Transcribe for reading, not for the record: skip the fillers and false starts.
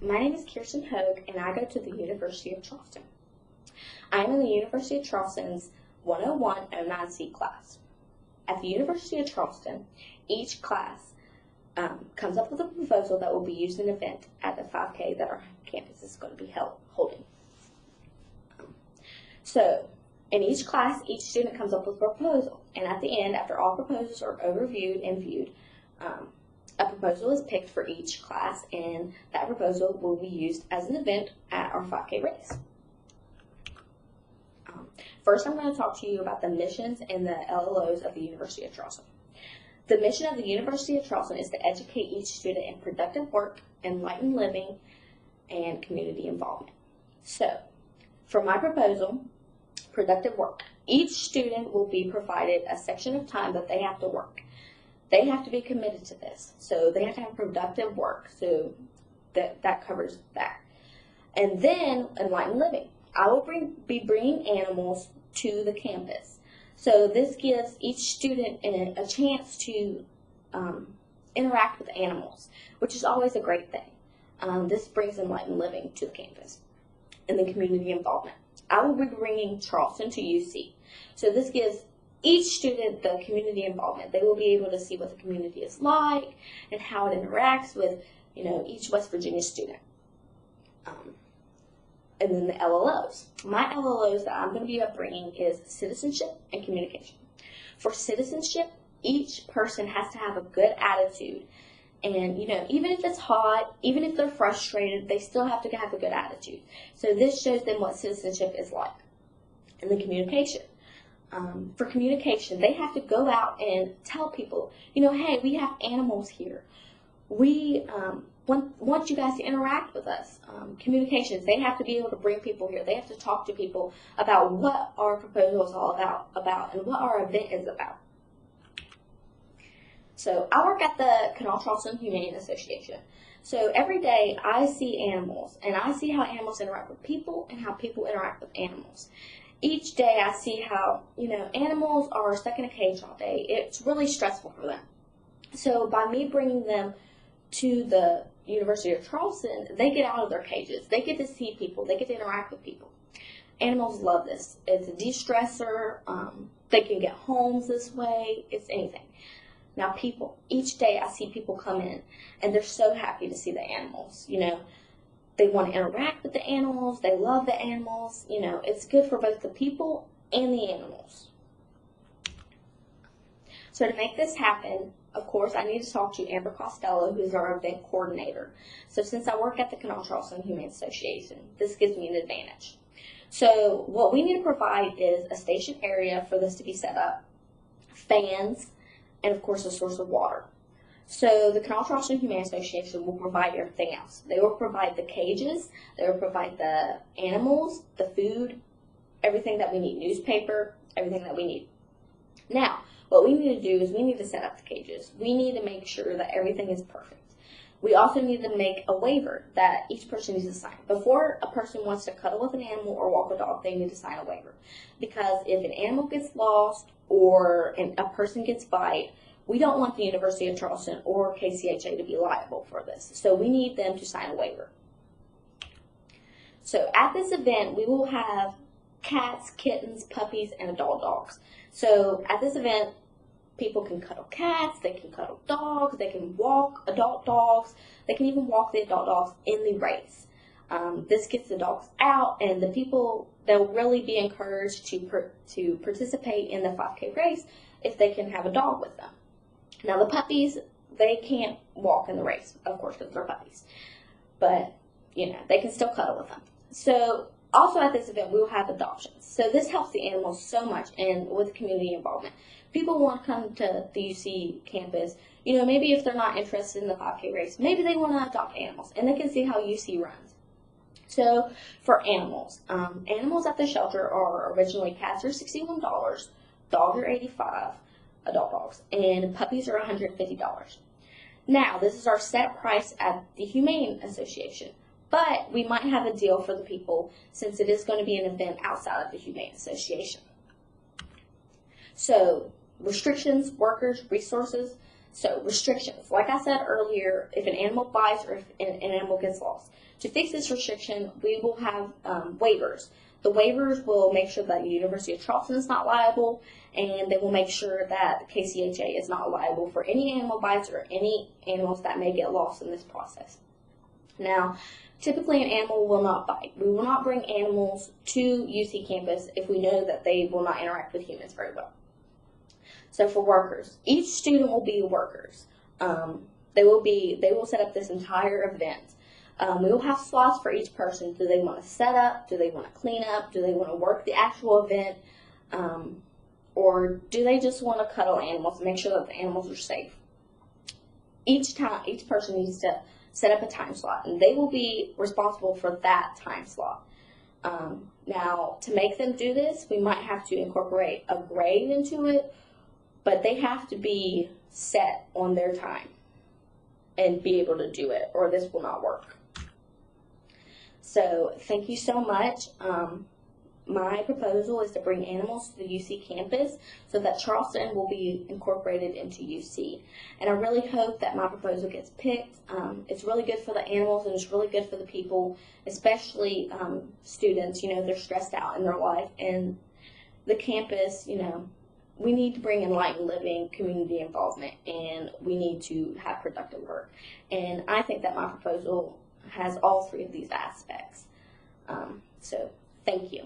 My name is Keirsten Hogue, and I go to the University of Charleston. I am in the University of Charleston's 101-09C class. At the University of Charleston, each class comes up with a proposal that will be used in an event at the 5K that our campus is going to be holding. So, in each class, each student comes up with a proposal, and at the end, after all proposals are overviewed and viewed, a proposal is picked for each class, and that proposal will be used as an event at our 5K race. First, I'm going to talk to you about the missions and the LLOs of the University of Charleston. The mission of the University of Charleston is to educate each student in productive work, enlightened living, and community involvement. So, for my proposal, productive work, each student will be provided a section of time that they have to work. They have to be committed to this, so they have to have productive work, so that covers that. And then, enlightened living. I will be bringing animals to the campus. So this gives each student a chance to interact with animals, which is always a great thing. This brings enlightened living to the campus. And then community involvement. I will be bringing Charleston to UC. So this gives each student the community involvement. They will be able to see what the community is like and how it interacts with, each West Virginia student. And then the LLOs. My LLOs that I'm going to be bringing is citizenship and communication. For citizenship, each person has to have a good attitude. And, even if it's hot, even if they're frustrated, they still have to have a good attitude. So this shows them what citizenship is like. And then communication. For communication, they have to go out and tell people, hey, we have animals here. We want you guys to interact with us. Communications, they have to be able to bring people here. They have to talk to people about what our proposal is all about and what our event is about. So I work at the Canal Charleston Humane Association. So every day I see animals, and I see how animals interact with people and how people interact with animals. Each day I see how, animals are stuck in a cage all day. It's really stressful for them. So by me bringing them to the University of Charleston, they get out of their cages. They get to see people. They get to interact with people. Animals love this. It's a de-stressor. They can get homes this way. It's anything. Now people, each day I see people come in, and they're so happy to see the animals. They want to interact with the animals. They love the animals. It's good for both the people and the animals. So to make this happen, of course, I need to talk to Amber Costello, who's our event coordinator. So since I work at the Canal Charleston Humane Association, this gives me an advantage. So what we need to provide is a station area for this to be set up, fans, and of course a source of water. So the Canal Charleston Humane Association will provide everything else. They will provide the cages, they will provide the animals, the food, everything that we need, newspaper, everything that we need. Now, what we need to do is we need to set up the cages. We need to make sure that everything is perfect. We also need to make a waiver that each person needs to sign. Before a person wants to cuddle with an animal or walk a dog, they need to sign a waiver. Because if an animal gets lost or a person gets bite, we don't want the University of Charleston or KCHA to be liable for this. So we need them to sign a waiver. So at this event, we will have cats, kittens, puppies, and adult dogs. So at this event, people can cuddle cats, they can cuddle dogs, they can walk adult dogs, they can even walk the adult dogs in the race. This gets the dogs out, and the people, they'll really be encouraged to participate in the 5K race if they can have a dog with them. Now the puppies, they can't walk in the race, of course, because they're puppies. But, they can still cuddle with them. So also at this event, we will have adoptions. So this helps the animals so much, and with community involvement. People want to come to the UC campus, maybe if they're not interested in the 5K race, maybe they want to adopt animals, and they can see how UC runs. So for animals, animals at the shelter are originally cats are $61, dogs are $85, adult dogs, and puppies are $150. Now, this is our set price at the Humane Association. But we might have a deal for the people since it is going to be an event outside of the Humane Association. So, restrictions, workers, resources. So restrictions, like I said earlier, if an animal bites or if an animal gets lost. To fix this restriction, we will have waivers. The waivers will make sure that the University of Charleston is not liable, and they will make sure that KCHA is not liable for any animal bites or any animals that may get lost in this process. Now, typically an animal will not bite. We will not bring animals to UC campus if we know that they will not interact with humans very well. So for workers, each student will be workers. They will set up this entire event. We will have slots for each person. Do they want to set up? Do they want to clean up? Do they want to work the actual event? Or do they just want to cuddle animals and make sure that the animals are safe? Each person needs to set up a time slot, and they will be responsible for that time slot. Now, to make them do this, we might have to incorporate a grade into it, but they have to be set on their time and be able to do it, or this will not work. So thank you so much. My proposal is to bring animals to the UC campus so that Charleston will be incorporated into UC. And I really hope that my proposal gets picked. It's really good for the animals and it's really good for the people, especially students. You know, they're stressed out in their life. And the campus, you know, we need to bring enlightened living, community involvement, and we need to have productive work. And I think that my proposal has all three of these aspects. So thank you.